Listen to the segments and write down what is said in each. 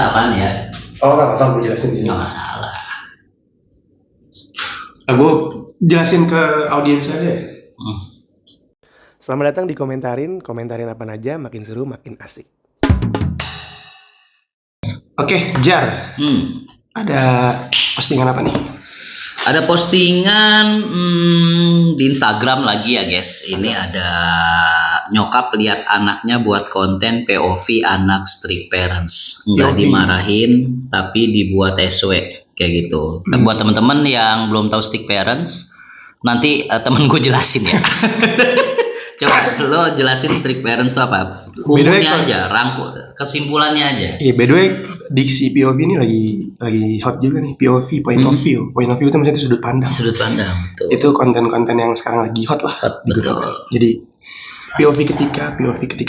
apaan ya? Oh, nggak apa-apa, gue jelasin di sini. Nggak masalah. Gue jelasin ke audiens aja. Selamat datang di komentarin apa aja, makin seru, makin asik. Oke, Jar. Ada postingan apa nih? Ada postingan di Instagram lagi ya guys. Ini ada nyokap lihat anaknya buat konten POV anak strict parents. Nggak dimarahin tapi dibuat SW kayak gitu. Buat teman-teman yang belum tahu strict parents, nanti temen gue jelasin ya. Coba lo jelasin strict parents itu apa? Umumnya aja, rangkul, kesimpulannya aja. Iya, by the way, diksi POV ini lagi hot juga nih. POV, point of view. Point of view itu maksudnya sudut pandang. Sudut pandang, betul. Itu konten-konten yang sekarang lagi hot lah. Betul. Jadi POV ketika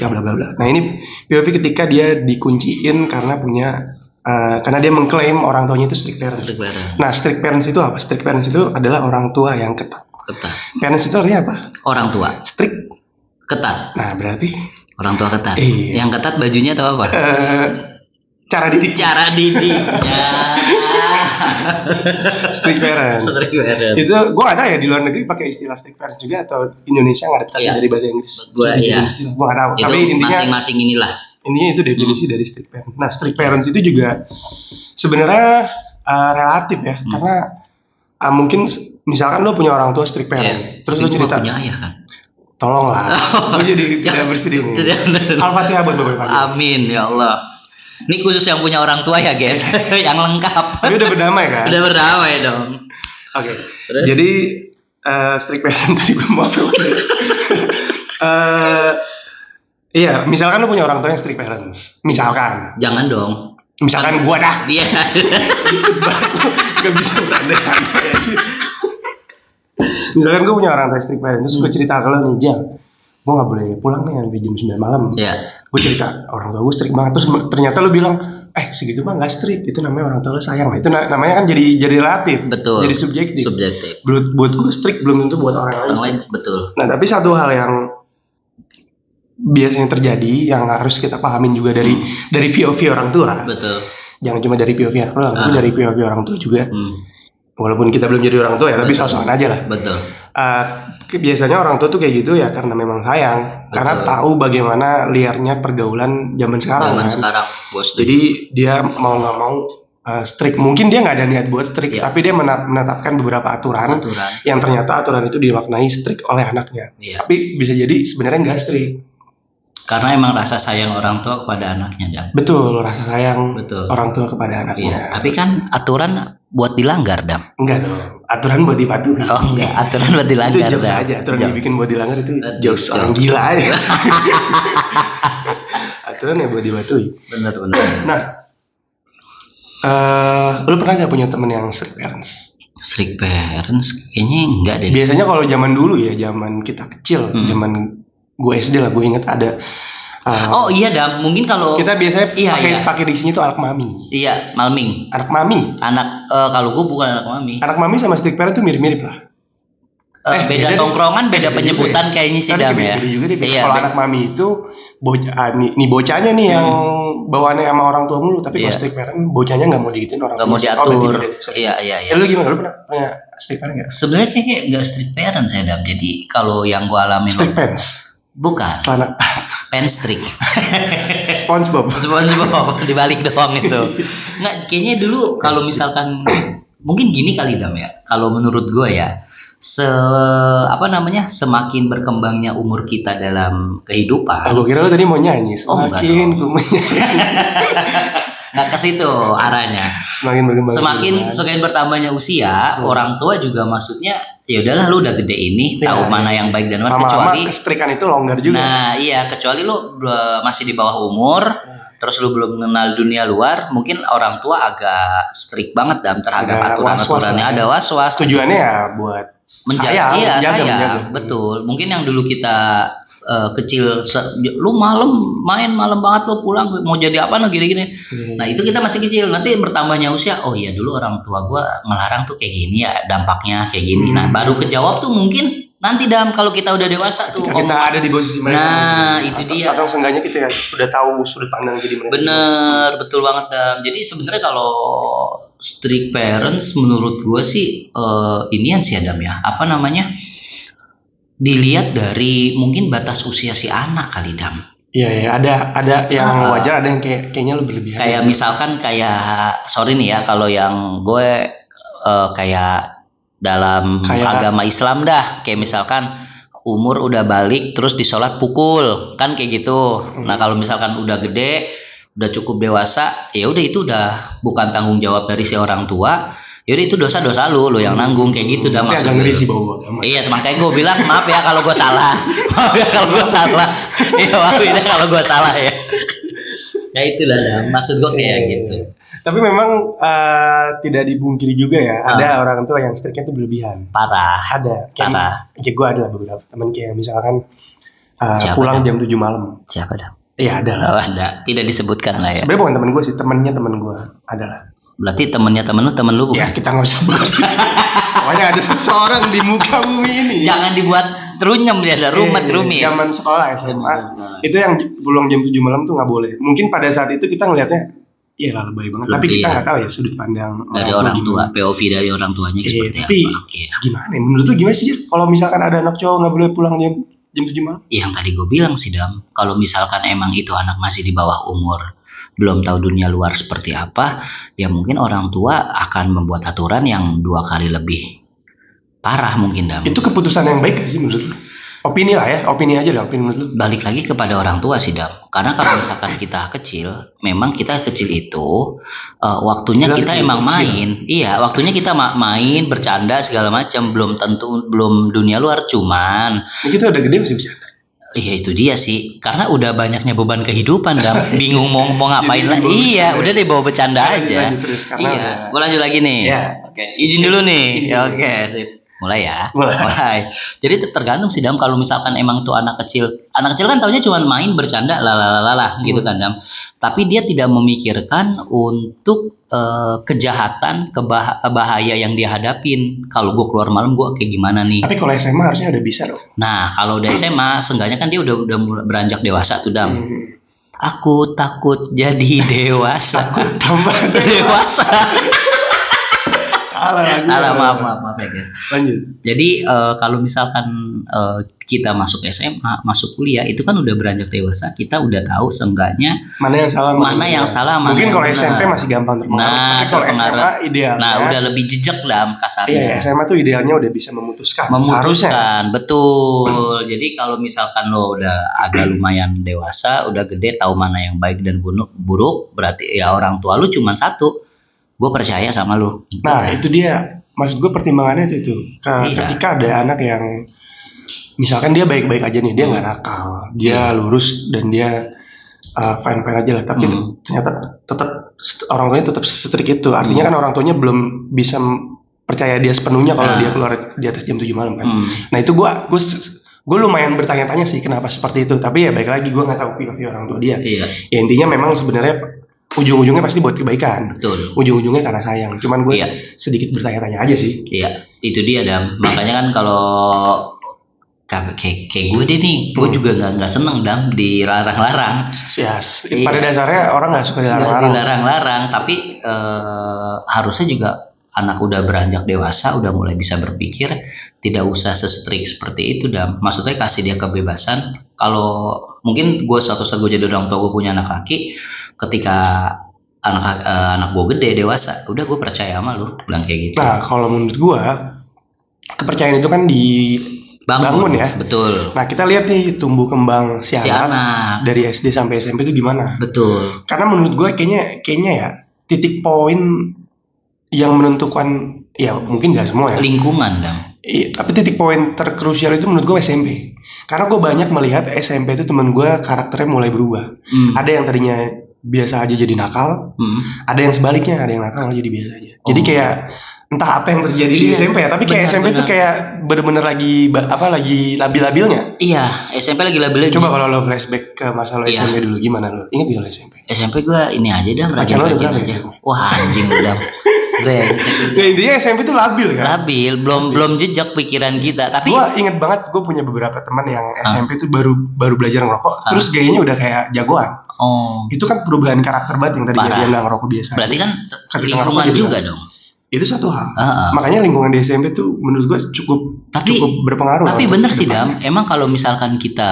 bla bla bla. Nah, ini POV ketika dia dikunciin karena karena dia mengklaim orang tuanya itu strict parents. Nah, strict parents itu apa? Strict parents itu adalah orang tua yang ketat. Parents itu artinya apa? Orang tua. Strict. Ketat. Nah, berarti orang tua ketat. Iya. Yang ketat bajunya atau apa? Cara didik. Ya. Strict parents. Itu gue ada ya di luar negeri pakai istilah strict parents juga, atau Indonesia ngadaptasi dari bahasa Inggris. Gue nggak tahu. Itu tapi intinya masing-masing inilah. Ini itu definisi dari strict parents. Nah, strict parents itu juga sebenarnya relatif ya, karena mungkin misalkan lo punya orang tua strict parent, terus lo cerita. Punya ayah kan? Tolonglah, gue jadi tidak bersedih nih. Al-Fatihah buat Bapak Ibu. Amin ya Allah. Ini khusus yang punya orang tua ya guys, yang lengkap. Tapi udah berdamai kan? Udah berdamai dong. Oke. Jadi strict parent tadi gue maaf. Iya, misalkan lo punya orang tua yang strict parents. Misalkan. Jangan dong. Misalkan gue dah. Dia. Gak bisa berandai-andai. Misalkan gue punya orang tua strict parent, terus gue cerita ke lo nih, Jal, gue gak boleh pulang nih sampai jam 9 malam. Gue cerita, orang tua gue strict banget. Terus ternyata lo bilang, segitu mah gak strict, itu namanya orang tua lo sayang. Nah, itu namanya kan jadi relatif. Betul. Jadi subjektif. Buat gue strict belum tentu buat orang lain. Betul. Nah, tapi satu hal yang biasanya terjadi, yang harus kita pahamin juga dari POV orang tua. Betul. Jangan cuma dari POV anak lo, tapi dari POV orang tua juga. Walaupun kita belum jadi orang tua ya, tapi sosokan aja lah. Betul. Biasanya orang tua tuh kayak gitu ya karena memang sayang. Betul. Karena tahu bagaimana liarnya pergaulan zaman sekarang. Bos. Jadi dia mau nggak mau strict. Mungkin dia nggak ada niat buat strict, tapi dia menetapkan beberapa aturan yang ternyata aturan itu dimaknai strict oleh anaknya. Tapi bisa jadi sebenarnya nggak strict. Karena emang rasa sayang orang tua kepada anaknya, Dam. Betul, rasa sayang orang tua kepada anaknya. Iya, tapi kan aturan buat dilanggar, Dam. Enggak dong, aturan buat dipatuhi. Oh enggak, aturan buat dilanggar. Itu jokes aja, aturan dibikin buat dilanggar itu jokes orang gila aja. Aturan ya buat dipatuhi. Benar. Nah, lu pernah gak punya temen yang strict parents? Strict parents kayaknya enggak deh. Biasanya kalau zaman dulu ya, zaman kita kecil, zaman gue SD lah, gue inget ada. Oh iya, Dam. Mungkin kalau kita biasanya pakai diksinya tuh anak mami. Iya, malming. Anak mami. Kalau gue bukan anak mami. Anak mami sama strict parent tuh mirip-mirip lah. Beda tongkrongan, beda penyebutan ya. Kayaknya sih, Dam ya. Kalau anak mami itu bocahnya nih yang bawaannya sama orang tua mulu, tapi kalau strict parent bocahnya nggak mau digituin orang tua. Nggak mau diatur. Iya. Lu gimana? Lu pernah strict parent nggak? Sebenarnya kayaknya nggak strict parent saya, Dam. Jadi kalau yang gue alami strict parents. Bukan. Penstrik. SpongeBob dibalik doang itu. Nggak, kayaknya dulu kalau misalkan mungkin gini kali, Dam ya. Kalau menurut gue ya, semakin berkembangnya umur kita dalam kehidupan. Gue kira lo tadi mau nyanyi. Semakin gue menyanyi. Nggak ke situ arahnya. Semakin bertambahnya usia, orang tua juga maksudnya ya udahlah, lu udah gede ini, tahu mana yang baik dan mana, kecuali kestrikan itu longgar juga. Nah iya, kecuali lu masih di bawah umur, terus lu belum mengenal dunia luar, mungkin orang tua agak strict banget terhadap aturan-aturannya, ada was-was. Tujuannya ya buat sayang. Betul. Mungkin yang dulu kita kecil, lu main malam banget, lu pulang mau jadi apa gini-gini. Nah itu kita masih kecil. Nanti bertambahnya usia, oh iya dulu orang tua gue ngelarang tuh kayak gini ya, dampaknya kayak gini. Nah baru kejawab tuh mungkin Nanti Dam kalau kita udah dewasa tuh kita ada di posisi mereka. Nah, itu dia. Atau seenggaknya kita ya udah tahu sudut pandang jadi mereka. Bener, betul banget Dam. Jadi sebenarnya kalau strict parents menurut gue sih inian sih Adam ya. Apa namanya? Dilihat dari mungkin batas usia si anak kali Dam. Iya, ada yang wajar, ada yang kayaknya lebih-lebihan. Kayak misalkan sorry nih ya kalau yang gue kayak dalam agama Islam dah, kayak misalkan umur udah balik terus disolat pukul kan kayak gitu. Nah kalau misalkan udah gede, udah cukup dewasa, ya udah itu udah bukan tanggung jawab dari si orang tua. Yaudah itu dosa-dosa lu yang nanggung kayak gitu dah maksud gue. Ngeri sih Iya makanya gue bilang maaf ya kalau gue salah. Maaf ya kalau gue salah. Iya maaf ya kalau gue salah ya. Ya itulah dah maksud gue kayak gitu. Tapi memang tidak dibungkiri juga ya, ada orang tua yang striknya itu berlebihan. Parah. Ada. Parah. Kayak gue ada beberapa teman kayak misalkan pulang jam 7 malam. Siapa dah? Iya ada lah. Oh, ada. Tidak disebutkan lah ya. Sebenarnya bukan teman gue sih, temannya teman gue adalah. Berarti temennya temen lu bukan? Ya kita nggak usah bahas. Pokoknya ada seseorang di muka bumi ini. Jangan dibuat runyem ya, ada rumit. Zaman sekolah SMA itu yang pulang jam 7 malam tuh nggak boleh. Mungkin pada saat itu kita ngelihatnya iya lah lebay banget, tapi kita nggak tahu ya sudut pandang dari orang tua, POV dari orang tuanya seperti tapi apa. Gimana ya? Menurut lu gimana sih kalau misalkan ada anak cowok nggak boleh pulang jam 7 malam? Yang tadi gue bilang sih Dam, kalau misalkan emang itu anak masih di bawah umur, belum tahu dunia luar seperti apa, ya mungkin orang tua akan membuat aturan yang 2 kali lebih parah mungkin Dam. Itu keputusan yang baik gak sih menurut lu? Opini lah ya, opini aja lah, opini menurut lu. Balik lagi kepada orang tua sih Dam, karena kalau misalkan kita kecil, memang kita kecil itu waktunya kita emang main, iya waktunya kita main, bercanda segala macam, belum dunia luar, cuman kita udah gede masih bercanda. Iya itu dia sih, karena udah banyaknya beban kehidupan Dam, bingung mau ngapain lah. Iya, udah deh bawa bercanda aja. Iya, gue lanjut lagi nih. Ya, oke. Izin dulu nih. Oke, sip. Mulai ya. Mulai. Jadi tergantung sih Dam, kalau misalkan emang itu anak kecil kan taunya cuma main bercanda lalalala gitu kan Dam. Tapi dia tidak memikirkan untuk kejahatan, bahaya yang dia hadapin. Kalau gue keluar malam gue kayak gimana nih? Tapi kalau SMA harusnya udah bisa dong. Nah kalau udah SMA, seenggaknya kan dia udah beranjak dewasa tuh Dam. Aku takut jadi dewasa. Takut tambah dewasa. Salah, maaf ya guys. Lanjut. Jadi kalau misalkan kita masuk SMA, masuk kuliah, itu kan udah beranjak dewasa, kita udah tahu seenggaknya mana yang salah, mana mungkin yang kalau benar. SMP masih gampang terpengaruh. Tapi kalau SMA idealnya. Nah, udah lebih jejak dalam kasarnya. Iya, SMA tuh idealnya udah bisa memutuskan. Betul. Jadi kalau misalkan lo udah agak lumayan dewasa, udah gede, tahu mana yang baik dan buruk, berarti ya orang tua lu cuma satu. Gue percaya sama lu. Nah itu dia, maksud gue pertimbangannya itu ketika ada anak yang misalkan dia baik-baik aja nih, dia nggak nakal, dia lurus dan dia fine-fine aja lah, tapi ternyata tetap orang tuanya tetap strict itu, artinya kan orang tuanya belum bisa percaya dia sepenuhnya kalau dia keluar di atas jam 7 malam kan. Nah itu gue lumayan bertanya-tanya sih kenapa seperti itu, tapi ya baik lagi gue nggak tahu POV orang tua dia. Ya intinya memang sebenarnya ujung-ujungnya pasti buat kebaikan. Betul. Ujung-ujungnya karena sayang. Cuman gue sedikit bertanya-tanya aja sih. Iya, itu dia Dam. Makanya kan kalau kayak gue deh nih, gue juga nggak seneng Dam dilarang-larang. Yes. Pada dasarnya orang nggak suka dilarang-larang. Tapi harusnya juga anak udah beranjak dewasa, udah mulai bisa berpikir, tidak usah se-strict seperti itu Dam. Maksudnya kasih dia kebebasan. Kalau mungkin gue suatu saat gue jadi orang tua, gue punya anak laki, ketika anak gue gede dewasa, udah gue percaya sama lu, bilang kayak gitu. Nah kalau menurut gue kepercayaan itu kan dibangun ya. Betul. Nah kita lihat nih tumbuh kembang si anak dari SD sampai SMP itu gimana. Betul. Karena menurut gue kayaknya ya titik poin yang menentukan, ya mungkin nggak semua ya, lingkungan Dam. Tapi titik poin terkrusial itu menurut gue SMP. Karena gue banyak melihat SMP itu temen gue karakternya mulai berubah. Ada yang tadinya biasa aja jadi nakal, ada yang sebaliknya, ada yang nakal jadi biasa aja. Jadi kayak entah apa yang terjadi di SMP ya, tapi kayak SMP itu kayak bener-bener lagi labil-labilnya. Iya, SMP lagi labil-labilnya. Coba kalau lo flashback ke masa lo SMP dulu, gimana lo? Ingat gak lo SMP? SMP gue ini aja Dam, rajin-rajin aja. Wah anjing Dam. Brengsek. Ya intinya SMP tuh labil kan. Labil, belum jejak pikiran kita. Tapi Gue inget banget, gue punya beberapa teman yang SMP tuh baru belajar ngerokok, terus gayanya udah kayak jagoan. Oh, Itu kan perubahan karakter banget yang tadi Parah. dia nggak ngerokok biasa. berarti kan Ketika lingkungan ngerokok juga juga. dong. Itu satu hal. Heeh. Makanya lingkungan di SMP tuh menurut gue cukup Tapi berpengaruh. Tapi untuk bener sih kedepannya. Dam, emang kalau misalkan kita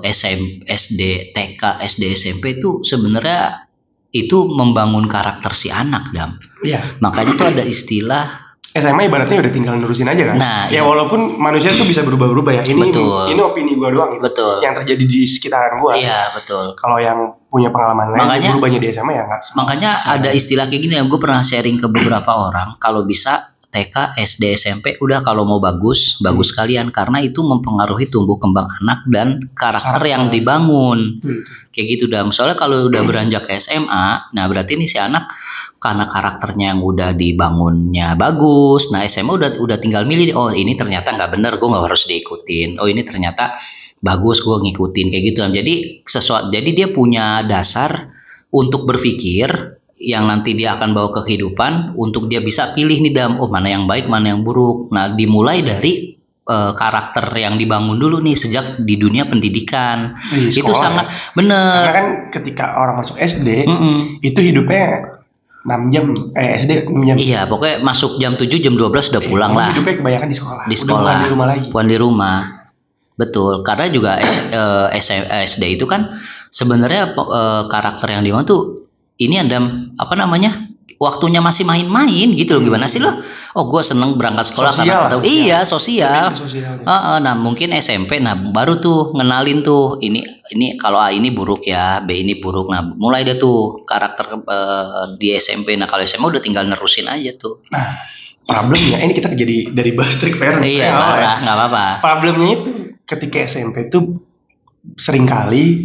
SD, TK, SD, SMP itu sebenarnya itu membangun karakter si anak Dam. Iya. Makanya tuh ada istilah. SMA ibaratnya udah tinggal nerusin aja kan. Nah, ya iya. walaupun manusia tuh bisa berubah-ubah ya. Betul. Ini opini gue doang. Betul. Yang terjadi di sekitaran gue. Iya betul. Kalau yang punya pengalaman lain, Makanya- berubahnya di SMA ya nggak. Makanya ada istilah kayak gini yang gue pernah sharing ke beberapa orang. Kalau bisa TK, SD, SMP udah kalau mau bagus kalian karena itu mempengaruhi tumbuh kembang anak dan karakter yang dibangun. Kayak gitu Dam. Soalnya kalau udah beranjak ke SMA, nah berarti ini si anak karena karakternya yang udah dibangunnya bagus. Nah SMA udah tinggal milih. Oh ini ternyata nggak bener, gue nggak harus diikutin. Oh ini ternyata bagus, gue ngikutin kayak gitu Dam. Jadi dia punya dasar untuk berpikir yang nanti dia akan bawa ke kehidupan untuk dia bisa pilih nih Dam. Oh mana yang baik, mana yang buruk. Nah dimulai dari karakter yang dibangun dulu nih sejak di dunia pendidikan. Di Itu sekolah sangat Karena bener. kan ketika orang masuk SD, Mm-mm. itu hidupnya 6 jam. SD 6 jam. Iya, pokoknya masuk jam 7, jam 12 udah pulang lah. Hidupnya kebanyakan di sekolah. Di Udah sekolah. bukan di rumah lagi. Bukan di rumah. Betul, karena juga SD itu kan sebenarnya karakter yang dibangun tuh ini ada apa namanya? Waktunya masih main-main gitu loh. Gimana sih lo? Oh, gue seneng berangkat sekolah Sosial karena lah, ketemu. sosial. Iya, sosial. Sosialnya. Nah mungkin SMP, nah baru tuh ngenalin tuh ini kalau A ini buruk ya, B ini buruk. Nah mulai deh tuh karakter di SMP. Nah kalau SMA udah tinggal nerusin aja tuh. Nah, problemnya ini kita jadi dari bahas strict parents. Iya, marah nggak apa-apa. Problemnya itu ketika SMP tuh seringkali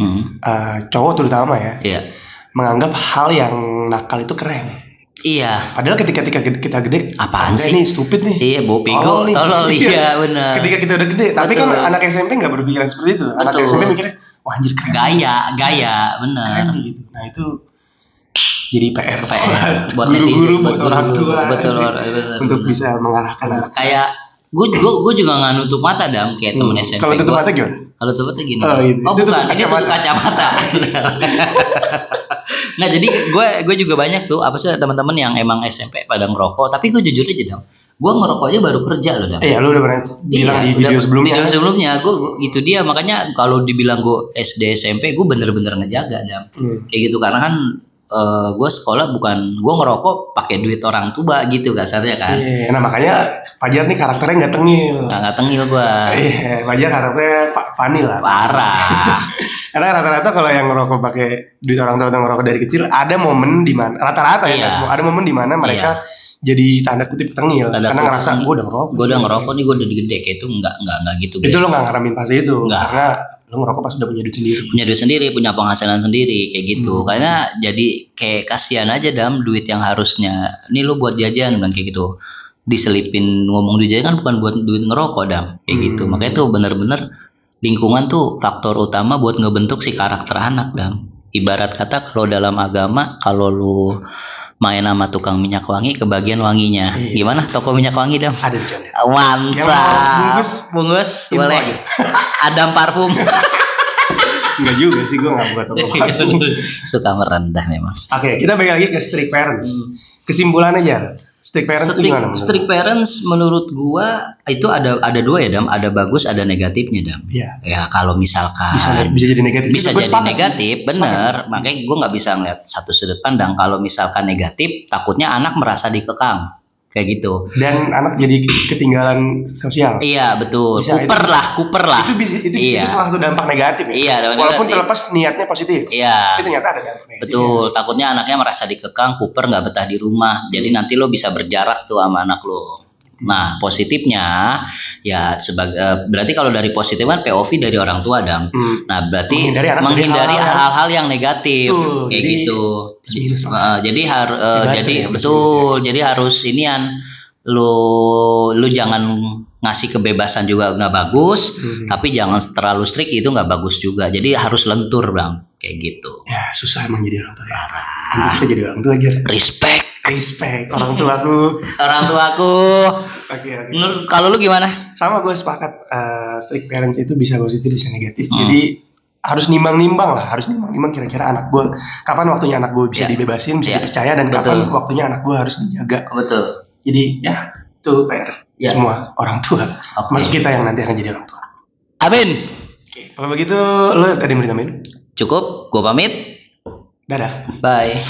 cowok terutama ya Iya, menganggap hal yang nakal itu keren. iya. Padahal ketika kita gede, Apaan "Enggak, sih? ini stupid nih. Iya, bau bego, tolol, iya benar. Ketika kita udah gede, tapi kan Betul. anak SMP nggak berpikiran seperti itu. Anak Betul. SMP mikirnya, wah anjir keren. Gaya, Keren benar. nih, gitu. Nah itu jadi PR, Buat guru-guru, netizen, buat orang tua, betul, untuk bisa mengarahkan anak. Kayak gue juga nggak nutup mata Dam kayak temen SMP. Kalau tutup Gua- mata gimana? Kalau tutup mata gini. Oh, Oh, itu tutup bukan, ini tutup kacamata. Nah jadi gue juga banyak tuh apa sih teman-teman yang emang SMP pada ngerokok. Tapi gue jujur aja Dam, gue ngerokok aja baru kerja loh Dam. Iya, lu udah pernah bilang di video sebelumnya. Video sebelumnya gue itu dia makanya kalau dibilang gue SD SMP gue bener-bener ngejaga Dam. Kayak gitu karena kan gue sekolah bukan gue ngerokok pakai duit orang tua gitu kasarnya kan. Iya, nah makanya Fajar nih karakternya nggak tengil. Nggak tengil gue. Iya, Fajar karakternya funny lah. Parah. Karena rata-rata kalau yang ngerokok pakai duit orang tua atau ngerokok dari kecil, ada momen di mana rata-rata ya, Iya. nggak semua, ada momen di mana mereka jadi tanda kutip tengil, Tanda karena kutip ngerasa tengil. gue udah ngerokok. Gue udah ngerokok nih gue udah gede kayak itu nggak gitu guys. Itu lo nggak ngalamin fase itu, Nggak. karena lo ngerokok pas udah punya duit sendiri. Punya duit sendiri, punya penghasilan sendiri kayak gitu. Karena jadi kayak kasihan aja Dam duit yang harusnya ini lu buat jajan bilang kayak gitu. Diselipin ngomong duit jajan kan bukan buat duit ngerokok Dam kayak gitu. Makanya tuh bener-bener lingkungan tuh faktor utama buat ngebentuk si karakter anak Dam. Ibarat kata kalau dalam agama kalau lu main sama tukang minyak wangi kebagian wanginya. Iya. Gimana toko minyak wangi Dam? Ada di channel. Mantap. Yang mau Bungkus info boleh. aja. Adam parfum. Enggak juga sih, gue nggak buat toko parfum. Suka merendah memang. Oke, kita balik lagi ke strict parents. Kesimpulannya aja, strict parents itu gimana? menurut lo? Strict parents menurut gua itu ada dua ya Dam, ada bagus ada negatifnya Dam. Iya. Ya kalau misalkan Bisa jadi negatif. bisa Gua jadi sepakat sih. negatif, bener. Makanya gua nggak bisa ngeliat satu sudut pandang. Kalau misalkan negatif, takutnya anak merasa dikekang kayak gitu. Dan anak jadi ketinggalan sosial. Iya betul. Bisa, Kuper lah. Itu Iya. salah satu dampak negatif ya. Iya, dampak Walaupun negatif. terlepas niatnya positif. Iya. Tapi ternyata ada dampak negatif. Betul, takutnya anaknya merasa dikekang, kuper nggak betah di rumah. Jadi nanti lo bisa berjarak tuh sama anak lo. Nah, positifnya ya berarti kalau dari positif kan POV dari orang tua Dam. Nah, berarti Menghindari anak dari menghindari hal-hal hal-hal yang negatif Tuh, kayak jadi gitu. plus minus lah. Jadi harus Dibantu jadi ya, plus betul, jadi harus inian lu jangan ngasih kebebasan juga nggak bagus, tapi jangan terlalu strict itu nggak bagus juga. Jadi harus lentur Bang, kayak gitu. Ya susah emang jadi orang tua. Nanti kita jadi orang tua aja. Respect. Respect orang tuaku. Orang tuaku. Oke. Kalau lu gimana? Sama, gue sepakat. Strict parents itu bisa positif bisa negatif. Jadi harus nimbang-nimbang lah, harus nimbang-nimbang kira-kira anak gue kapan waktunya anak gue bisa dibebasin, bisa dipercaya, dan kapan waktunya anak gue harus dijaga. Betul. Jadi ya itu PR semua orang tua, masuk kita yang nanti akan jadi orang tua. Amin. Oke, kalau begitu lo ada yang mau ditambahin? Cukup, gua pamit. Dadah. Bye.